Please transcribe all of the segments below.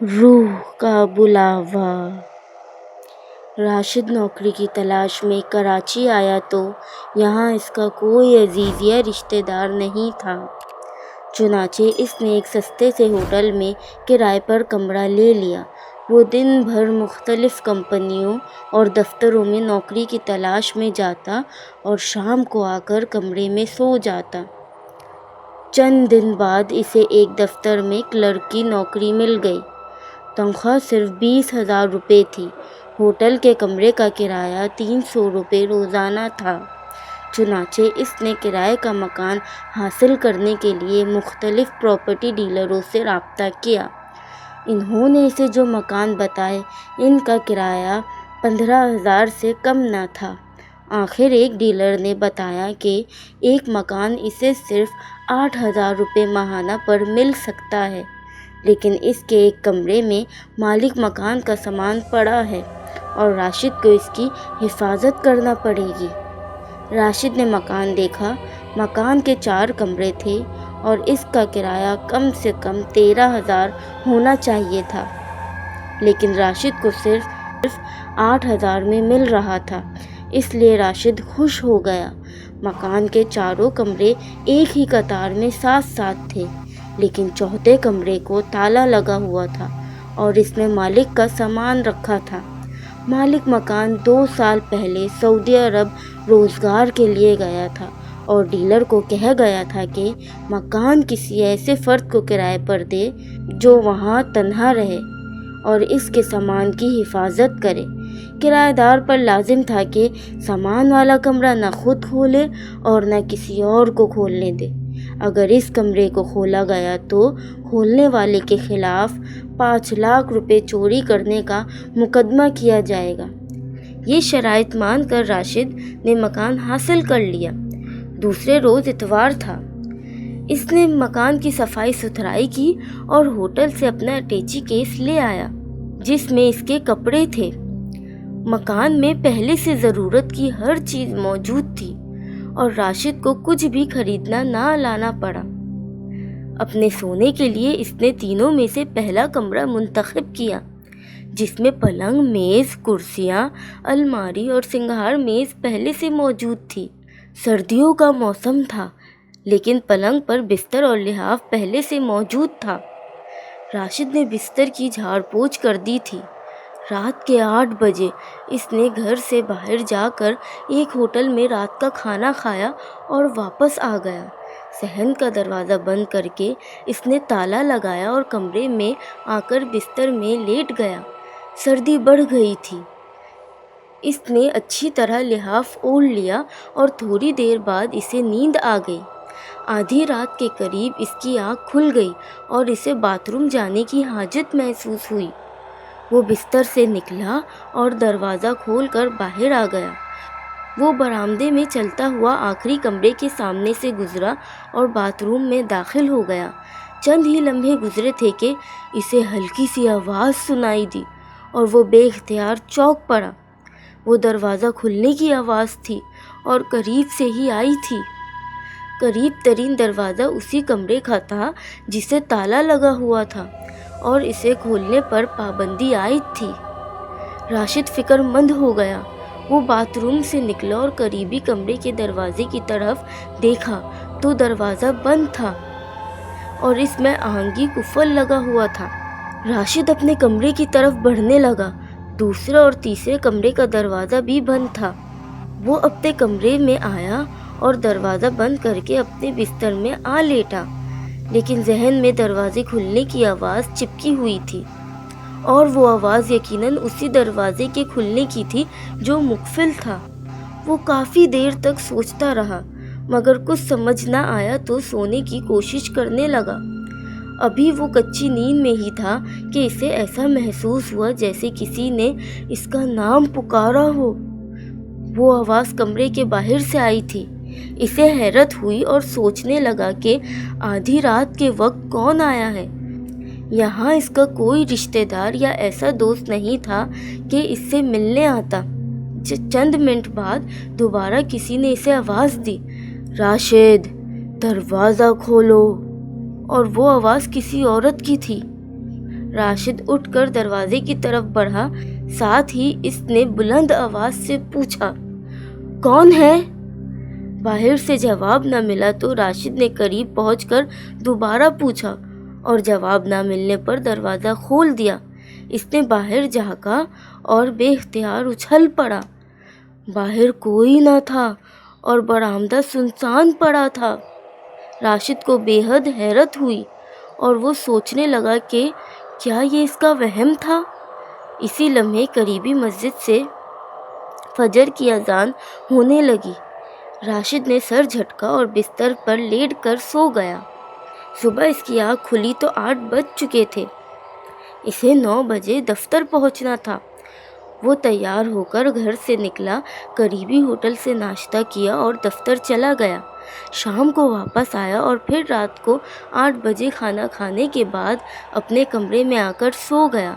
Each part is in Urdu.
روح کا بلاوا۔ راشد نوکری کی تلاش میں کراچی آیا تو یہاں اس کا کوئی عزیز یا رشتہ دار نہیں تھا، چنانچہ اس نے ایک سستے سے ہوٹل میں کرائے پر کمرہ لے لیا۔ وہ دن بھر مختلف کمپنیوں اور دفتروں میں نوکری کی تلاش میں جاتا اور شام کو آ کر کمرے میں سو جاتا۔ چند دن بعد اسے ایک دفتر میں کلرک کی نوکری مل گئی۔ تنخواہ صرف 20,000 روپے تھی۔ ہوٹل کے کمرے کا کرایہ 300 روپے روزانہ تھا۔ چنانچہ اس نے کرائے کا مکان حاصل کرنے کے لیے مختلف پراپرٹی ڈیلروں سے رابطہ کیا۔ انہوں نے اسے جو مکان بتائے ان کا کرایہ 15,000 سے کم نہ تھا۔ آخر ایک ڈیلر نے بتایا کہ ایک مکان اسے صرف 8,000 روپے ماہانہ پر مل سکتا ہے، لیکن اس کے ایک کمرے میں مالک مکان کا سامان پڑا ہے اور راشد کو اس کی حفاظت کرنا پڑے گی۔ راشد نے مکان دیکھا۔ مکان کے 4 کمرے تھے اور اس کا کرایہ کم سے کم 13,000 ہونا چاہیے تھا، لیکن راشد کو صرف 8,000 میں مل رہا تھا، اس لیے راشد خوش ہو گیا۔ مکان کے 4 کمرے ایک ہی قطار میں ساتھ ساتھ تھے، لیکن چوتھے کمرے کو تالا لگا ہوا تھا اور اس میں مالک کا سامان رکھا تھا۔ مالک مکان 2 سال پہلے سعودی عرب روزگار کے لیے گیا تھا اور ڈیلر کو کہہ گیا تھا کہ مکان کسی ایسے فرد کو کرائے پر دے جو وہاں تنہا رہے اور اس کے سامان کی حفاظت کرے۔ کرایہ دار پر لازم تھا کہ سامان والا کمرہ نہ خود کھولے اور نہ کسی اور کو کھولنے دے۔ اگر اس کمرے کو کھولا گیا تو کھولنے والے کے خلاف 5 لاکھ روپے چوری کرنے کا مقدمہ کیا جائے گا۔ یہ شرائط مان کر راشد نے مکان حاصل کر لیا۔ دوسرے روز اتوار تھا۔ اس نے مکان کی صفائی ستھرائی کی اور ہوٹل سے اپنا اٹیچی کیس لے آیا جس میں اس کے کپڑے تھے۔ مکان میں پہلے سے ضرورت کی ہر چیز موجود تھی اور راشد کو کچھ بھی خریدنا نہ لانا پڑا۔ اپنے سونے کے لیے اس نے تینوں میں سے پہلا کمرہ منتخب کیا، جس میں پلنگ، میز، کرسیاں، الماری اور سنگھار میز پہلے سے موجود تھی۔ سردیوں کا موسم تھا، لیکن پلنگ پر بستر اور لحاف پہلے سے موجود تھا۔ راشد نے بستر کی جھاڑ پوچھ کر دی تھی۔ رات کے 8 بجے اس نے گھر سے باہر جا کر ایک ہوٹل میں رات کا کھانا کھایا اور واپس آ گیا۔ صحن کا دروازہ بند کر کے اس نے تالا لگایا اور کمرے میں آ کر بستر میں لیٹ گیا۔ سردی بڑھ گئی تھی۔ اس نے اچھی طرح لحاف اوڑھ لیا اور تھوڑی دیر بعد اسے نیند آ گئی۔ آدھی رات کے قریب اس کی آنکھ کھل گئی اور اسے باتھ روم جانے کی حاجت محسوس ہوئی۔ وہ بستر سے نکلا اور دروازہ کھول کر باہر آ گیا۔ وہ برآمدے میں چلتا ہوا آخری کمرے کے سامنے سے گزرا اور باتھ روم میں داخل ہو گیا۔ چند ہی لمحے گزرے تھے کہ اسے ہلکی سی آواز سنائی دی اور وہ بے اختیار چونک پڑا۔ وہ دروازہ کھلنے کی آواز تھی اور قریب سے ہی آئی تھی۔ قریب ترین دروازہ اسی کمرے کا تھا جسے تالا لگا ہوا تھا اور اسے کھولنے پر پابندی عائد تھی۔ راشد فکر مند ہو گیا۔ وہ باتھ روم سے نکلا اور قریبی کمرے کے دروازے کی طرف دیکھا تو دروازہ بند تھا اور اس میں آہنگی قفل لگا ہوا تھا۔ راشد اپنے کمرے کی طرف بڑھنے لگا۔ دوسرے اور تیسرے کمرے کا دروازہ بھی بند تھا۔ وہ اپنے کمرے میں آیا اور دروازہ بند کر کے اپنے بستر میں آ لیٹا، لیکن ذہن میں دروازے کھلنے کی آواز چپکی ہوئی تھی اور وہ آواز یقیناً اسی دروازے کے کھلنے کی تھی جو مقفل تھا۔ وہ کافی دیر تک سوچتا رہا، مگر کچھ سمجھ نہ آیا تو سونے کی کوشش کرنے لگا۔ ابھی وہ کچی نیند میں ہی تھا کہ اسے ایسا محسوس ہوا جیسے کسی نے اس کا نام پکارا ہو۔ وہ آواز کمرے کے باہر سے آئی تھی۔ اسے حیرت ہوئی اور سوچنے لگا کہ آدھی رات کے وقت کون آیا ہے۔ یہاں اس کا کوئی رشتہ دار یا ایسا دوست نہیں تھا کہ اس سے ملنے آتا۔ چند منٹ بعد دوبارہ کسی نے اسے آواز دی، راشد دروازہ کھولو، اور وہ آواز کسی عورت کی تھی۔ راشد اٹھ کر دروازے کی طرف بڑھا، ساتھ ہی اس نے بلند آواز سے پوچھا، کون ہے؟ باہر سے جواب نہ ملا تو راشد نے قریب پہنچ کر دوبارہ پوچھا اور جواب نہ ملنے پر دروازہ کھول دیا۔ اس نے باہر جھانکا اور بے اختیار اچھل پڑا۔ باہر کوئی نہ تھا اور برآمدہ سنسان پڑا تھا۔ راشد کو بے حد حیرت ہوئی اور وہ سوچنے لگا کہ کیا یہ اس کا وہم تھا؟ اسی لمحے قریبی مسجد سے فجر کی اذان ہونے لگی۔ راشد نے سر جھٹکا اور بستر پر لیٹ کر سو گیا۔ صبح اس کی آنکھ کھلی تو 8 بج چکے تھے۔ اسے 9 بجے دفتر پہنچنا تھا۔ وہ تیار ہو کر گھر سے نکلا، قریبی ہوٹل سے ناشتہ کیا اور دفتر چلا گیا۔ شام کو واپس آیا اور پھر رات کو 8 بجے کھانا کھانے کے بعد اپنے کمرے میں آ کر سو گیا،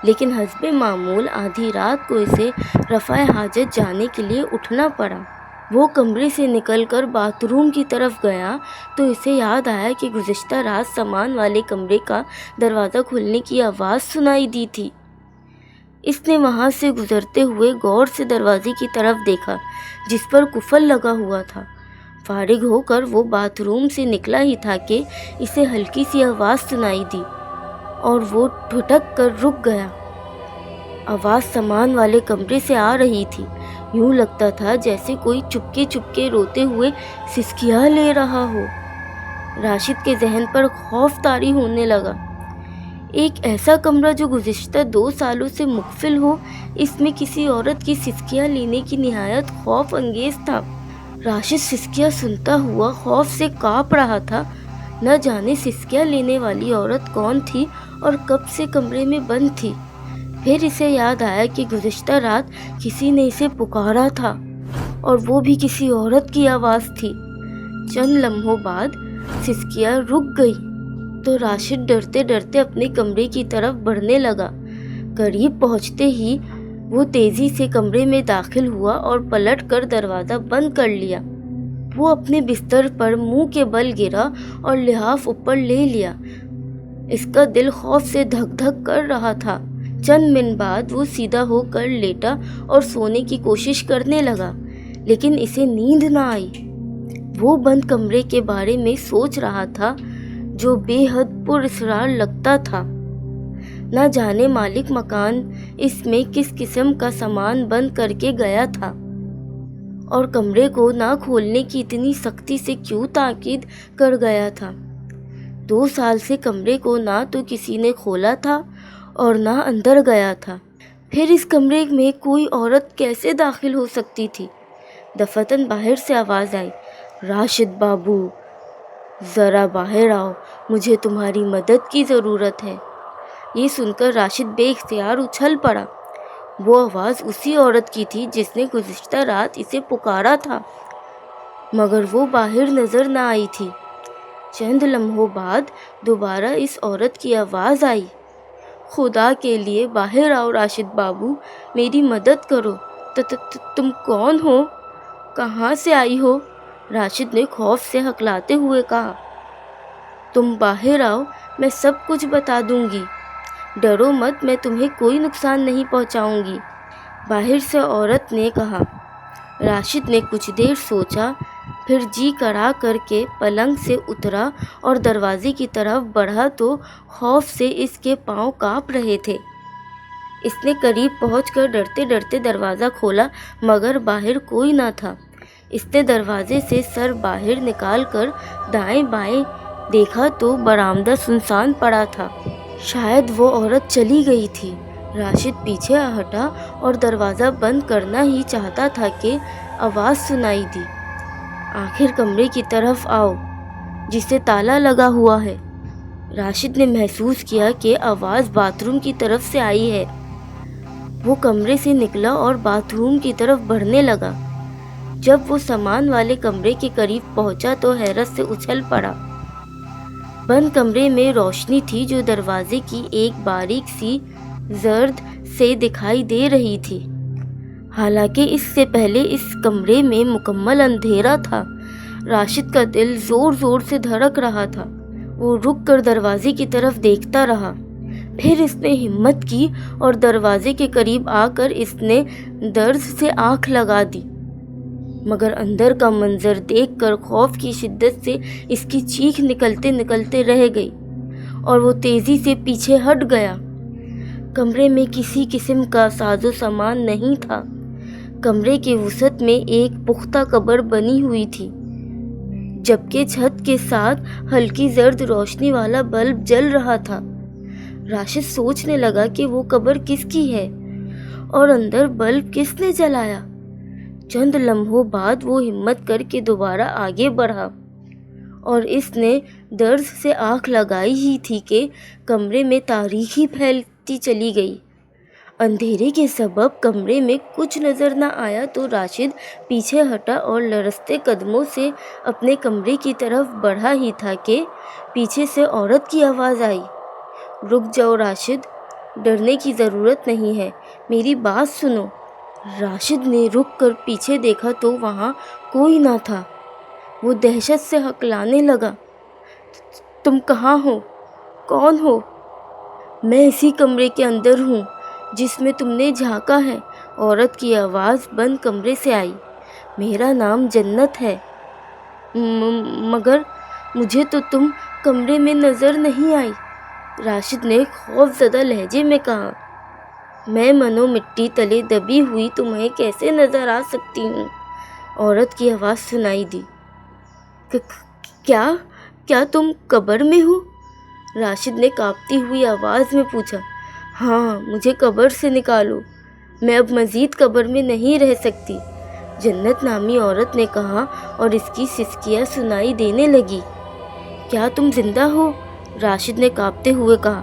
لیکن حسب معمول آدھی رات کو اسے رفع حاجت جانے کے لیے اٹھنا پڑا۔ وہ کمرے سے نکل کر باتھ روم کی طرف گیا تو اسے یاد آیا کہ گزشتہ رات سامان والے کمرے کا دروازہ کھلنے کی آواز سنائی دی تھی۔ اس نے وہاں سے گزرتے ہوئے غور سے دروازے کی طرف دیکھا جس پر قفل لگا ہوا تھا۔ فارغ ہو کر وہ باتھ روم سے نکلا ہی تھا کہ اسے ہلکی سی آواز سنائی دی اور وہ ٹھٹک کر رک گیا۔ آواز سامان والے کمرے سے آ رہی تھی۔ یوں لگتا تھا جیسے کوئی چپکے چپکے روتے ہوئے سسکیاں لے رہا ہو۔ راشد کے ذہن پر خوف طاری ہونے لگا۔ ایک ایسا کمرہ جو گزشتہ 2 سالوں سے مقفل ہو، اس میں کسی عورت کی سسکیاں لینے کی نہایت خوف انگیز تھا۔ راشد سسکیاں سنتا ہوا خوف سے کانپ رہا تھا۔ نہ جانے سسکیاں لینے والی عورت کون تھی اور کب سے کمرے میں بند تھی۔ پھر اسے یاد آیا کہ گزشتہ رات کسی نے اسے پکارا تھا اور وہ بھی کسی عورت کی آواز تھی۔ چند لمحوں بعد سسکیاں رک گئی تو راشد ڈرتے ڈرتے اپنے کمرے کی طرف بڑھنے لگا۔ قریب پہنچتے ہی وہ تیزی سے کمرے میں داخل ہوا اور پلٹ کر دروازہ بند کر لیا۔ وہ اپنے بستر پر منہ کے بل گرا اور لحاف اوپر لے لیا۔ اس کا دل خوف سے دھک دھک کر رہا تھا۔ چند منٹ بعد وہ سیدھا ہو کر لیٹا اور سونے کی کوشش کرنے لگا، لیکن اسے نیند نہ آئی۔ وہ بند کمرے کے بارے میں سوچ رہا تھا جو بے حد پراسرار لگتا تھا۔ نہ جانے مالک مکان اس میں کس قسم کا سامان بند کر کے گیا تھا اور کمرے کو نہ کھولنے کی اتنی سختی سے کیوں تاکید کر گیا تھا۔ 2 سال سے کمرے کو نہ تو کسی نے کھولا تھا اور نہ اندر گیا تھا۔ پھر اس کمرے میں کوئی عورت کیسے داخل ہو سکتی تھی؟ دفتن باہر سے آواز آئی، راشد بابو، ذرا باہر آؤ، مجھے تمہاری مدد کی ضرورت ہے۔ یہ سن کر راشد بے اختیار اچھل پڑا۔ وہ آواز اسی عورت کی تھی جس نے گزشتہ رات اسے پکارا تھا، مگر وہ باہر نظر نہ آئی تھی۔ چند لمحوں بعد دوبارہ اس عورت کی آواز آئی، خدا کے لیے باہر آؤ راشد بابو، میری مدد کرو۔ تم کون ہو؟ کہاں سے آئی ہو؟ راشد نے خوف سے ہکلاتے ہوئے کہا۔ تم باہر آؤ، میں سب کچھ بتا دوں گی، ڈرو مت، میں تمہیں کوئی نقصان نہیں پہنچاؤں گی، باہر سے عورت نے کہا۔ راشد نے کچھ دیر سوچا، پھر جی کرا کر کے پلنگ سے اترا اور دروازے کی طرف بڑھا تو خوف سے اس کے پاؤں کانپ رہے تھے۔ اس نے قریب پہنچ کر ڈرتے ڈرتے دروازہ کھولا، مگر باہر کوئی نہ تھا۔ اس نے دروازے سے سر باہر نکال کر دائیں بائیں دیکھا تو برآمدہ سنسان پڑا تھا۔ شاید وہ عورت چلی گئی تھی۔ راشد پیچھے ہٹا اور دروازہ بند کرنا ہی چاہتا تھا کہ آواز سنائی دی، آخر کمرے کی طرف آؤ جسے تالا لگا ہوا ہے۔ راشد نے محسوس کیا کہ آواز باتھ روم کی طرف سے آئی ہے۔ وہ کمرے سے نکلا اور باتھ روم کی طرف بڑھنے لگا۔ جب وہ سامان والے کمرے کے قریب پہنچا تو حیرت سے اچھل پڑا۔ بند کمرے میں روشنی تھی جو دروازے کی ایک باریک سی زرد سے دکھائی دے رہی تھی، حالانکہ اس سے پہلے اس کمرے میں مکمل اندھیرا تھا۔ راشد کا دل زور زور سے دھڑک رہا تھا۔ وہ رک کر دروازے کی طرف دیکھتا رہا۔ پھر اس نے ہمت کی اور دروازے کے قریب آ کر اس نے درد سے آنکھ لگا دی، مگر اندر کا منظر دیکھ کر خوف کی شدت سے اس کی چیخ نکلتے نکلتے رہ گئی اور وہ تیزی سے پیچھے ہٹ گیا۔ کمرے میں کسی قسم کا ساز و سامان نہیں تھا۔ کمرے کے وسط میں ایک پختہ قبر بنی ہوئی تھی، جبکہ چھت کے ساتھ ہلکی زرد روشنی والا بلب جل رہا تھا۔ راشد سوچنے لگا کہ وہ قبر کس کی ہے اور اندر بلب کس نے جلایا۔ چند لمحوں بعد وہ ہمت کر کے دوبارہ آگے بڑھا اور اس نے درد سے آنکھ لگائی ہی تھی کہ کمرے میں تاریکی پھیلتی چلی گئی۔ اندھیرے کے سبب کمرے میں کچھ نظر نہ آیا تو راشد پیچھے ہٹا اور لرزتے قدموں سے اپنے کمرے کی طرف بڑھا ہی تھا کہ پیچھے سے عورت کی آواز آئی، رک جاؤ راشد، ڈرنے کی ضرورت نہیں ہے، میری بات سنو۔ راشد نے رک کر پیچھے دیکھا تو وہاں کوئی نہ تھا۔ وہ دہشت سے ہکلانے لگا، تم کہاں ہو؟ کون ہو؟ میں اسی کمرے کے اندر ہوں جس میں تم نے جھانکا ہے، عورت کی آواز بند کمرے سے آئی۔ میرا نام جنت ہے، مگر مجھے تو تم کمرے میں نظر نہیں آئی۔ راشد نے خوف زدہ لہجے میں کہا، میں منو مٹی تلے دبی ہوئی تمہیں کیسے نظر آ سکتی ہوں؟ عورت کی آواز سنائی دی، کیا تم قبر میں ہو؟ راشد نے کانپتی ہوئی آواز میں پوچھا۔ ہاں، مجھے قبر سے نکالو، میں اب مزید قبر میں نہیں رہ سکتی، جنت نامی عورت نے کہا اور اس کی سسکیاں سنائی دینے لگی۔ کیا تم زندہ ہو؟ راشد نے کانپتے ہوئے کہا۔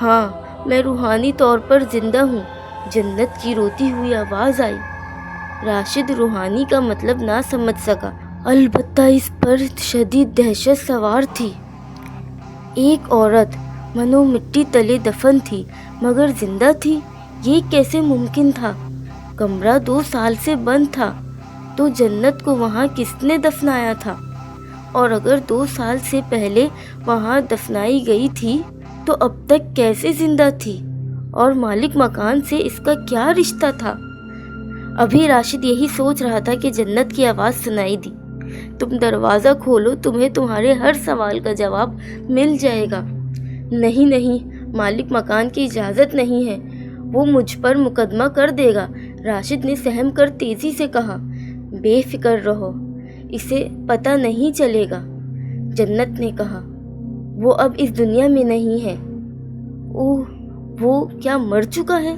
ہاں، میں روحانی طور پر زندہ ہوں، جنت کی روتی ہوئی آواز آئی۔ راشد روحانی کا مطلب نہ سمجھ سکا، البتہ اس پر شدید دہشت سوار تھی۔ ایک عورت منو مٹی تلے دفن تھی مگر زندہ تھی، یہ کیسے ممکن تھا؟ کمرہ 2 سال سے بند تھا تو جنت کو وہاں کس نے دفنایا تھا؟ اور اگر 2 سال سے پہلے وہاں دفنائی گئی تھی تو اب تک کیسے زندہ تھی؟ اور مالک مکان سے اس کا کیا رشتہ تھا؟ ابھی راشد یہی سوچ رہا تھا کہ جنت کی آواز سنائی دی، تم دروازہ کھولو، تمہیں تمہارے ہر سوال کا جواب مل جائے گا۔ نہیں، مالک مکان کی اجازت نہیں ہے، وہ مجھ پر مقدمہ کر دے گا۔ راشد نے سہم کر تیزی سے کہا، بے فکر رہو، اسے پتہ نہیں چلے گا۔ جنت نے کہا، وہ اب اس دنیا میں نہیں ہے۔ اوہ، وہ کیا مر چکا ہے؟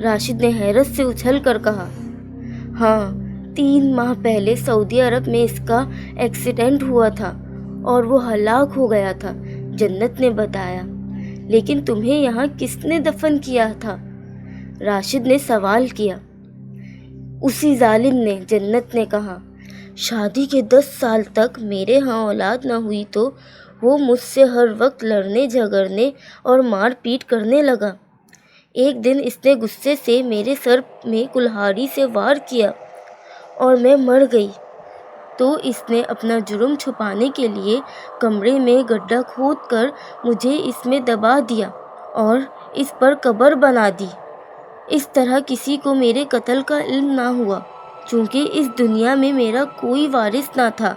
راشد نے حیرت سے اچھل کر کہا، ہاں، 3 ماہ پہلے سعودی عرب میں اس کا ایکسیڈنٹ ہوا تھا اور وہ ہلاک ہو گیا تھا، جنت نے بتایا۔ لیکن تمہیں یہاں کس نے دفن کیا تھا؟ راشد نے سوال کیا۔ اسی ظالم نے، جنت نے کہا۔ شادی کے 10 سال تک میرے ہاں اولاد نہ ہوئی تو وہ مجھ سے ہر وقت لڑنے جھگڑنے اور مار پیٹ کرنے لگا۔ ایک دن اس نے غصے سے میرے سر میں کلہاڑی سے وار کیا اور میں مر گئی تو اس نے اپنا جرم چھپانے کے لیے کمرے میں گڈھا کھود کر مجھے اس میں دبا دیا اور اس پر قبر بنا دی۔ اس طرح کسی کو میرے قتل کا علم نہ ہوا۔ چونکہ اس دنیا میں میرا کوئی وارث نہ تھا،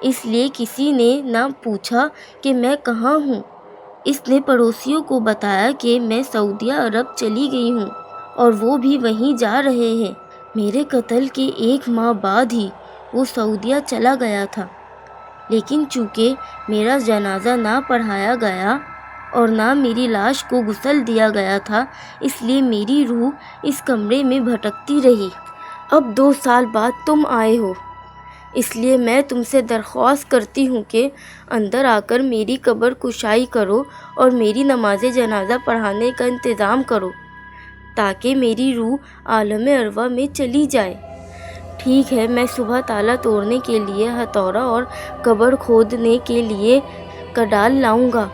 اس لیے کسی نے نہ پوچھا کہ میں کہاں ہوں۔ اس نے پڑوسیوں کو بتایا کہ میں سعودی عرب چلی گئی ہوں اور وہ بھی وہیں جا رہے ہیں۔ میرے قتل کے 1 ماہ بعد ہی وہ سعودیہ چلا گیا تھا، لیکن چونکہ میرا جنازہ نہ پڑھایا گیا اور نہ میری لاش کو غسل دیا گیا تھا، اس لیے میری روح اس کمرے میں بھٹکتی رہی۔ اب 2 سال بعد تم آئے ہو، اس لیے میں تم سے درخواست کرتی ہوں کہ اندر آ کر میری قبر کشائی کرو اور میری نماز جنازہ پڑھانے کا انتظام کرو تاکہ میری روح عالم ارواح میں چلی جائے۔ ٹھیک ہے، میں صبح تالا توڑنے کے لیے ہتھوڑا اور قبر کھودنے کے لیے کڈال لاؤں گا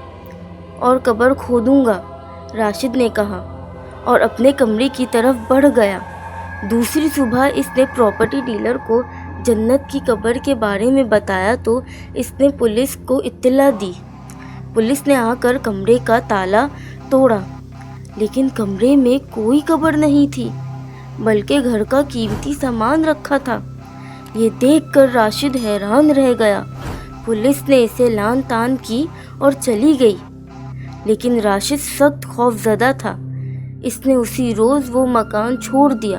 اور قبر کھودوں گا، راشد نے کہا اور اپنے کمرے کی طرف بڑھ گیا۔ دوسری صبح اس نے پراپرٹی ڈیلر کو جنت کی قبر کے بارے میں بتایا تو اس نے پولیس کو اطلاع دی۔ پولیس نے آ کر کمرے کا تالا توڑا، لیکن کمرے میں کوئی قبر نہیں تھی بلکہ گھر کا قیمتی سامان رکھا تھا۔ یہ دیکھ کر راشد حیران رہ گیا۔ پولیس نے اسے لان تان کی اور چلی گئی، لیکن راشد سخت خوف زدہ تھا۔ اس نے اسی روز وہ مکان چھوڑ دیا